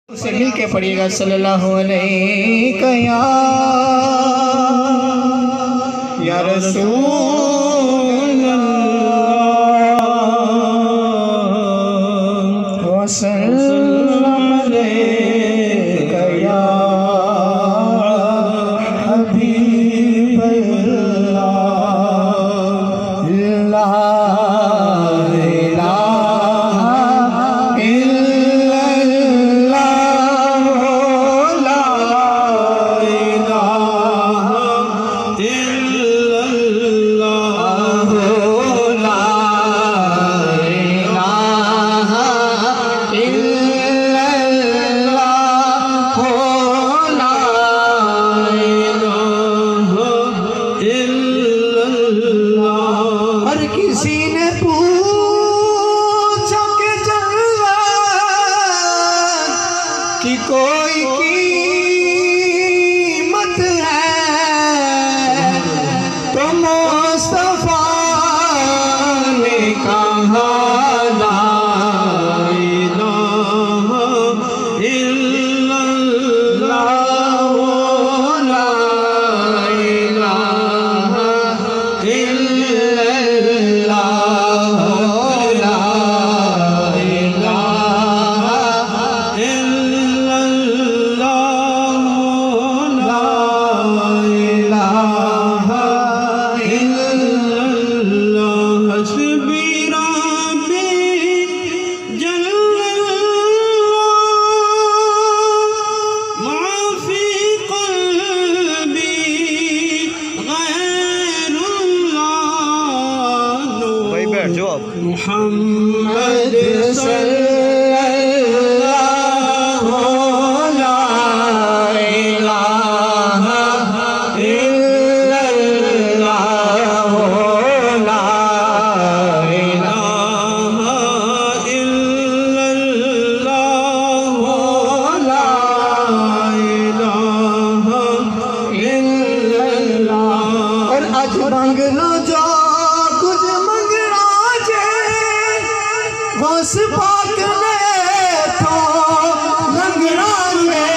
سے مل کے پڑھیے گا صلی اللہ علیہ یا رسول اللہ وسلم علیک یا حبیب اللہ لا کسی نے پوچھا کہ جنت کی کوئی قیمت ہے تو مصطفیٰ نے کہا لا الہ الا اللہ لا الہ الا محمد صلی اللہ لا الہ الا اللہ لا الہ الا اللہ لا الہ الا اللہ اور آج مانگ لو جو کچھ غوث پاک نے تو لنگڑا میں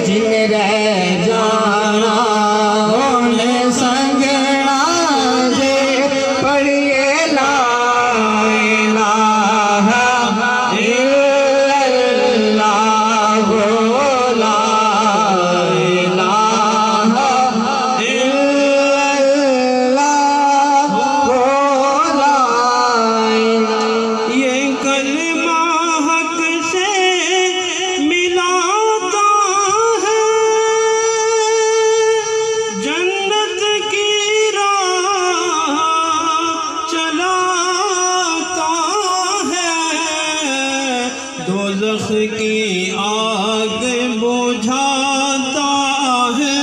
جن رہ جانا انہیں سنگڑا جے پڑھئے لا الہ الا اللہ لا الہ الا اللہ کلمہ حق سے ملاتا ہے جنت کی راہ چلاتا ہے دوزخ کی آگ بجھاتا ہے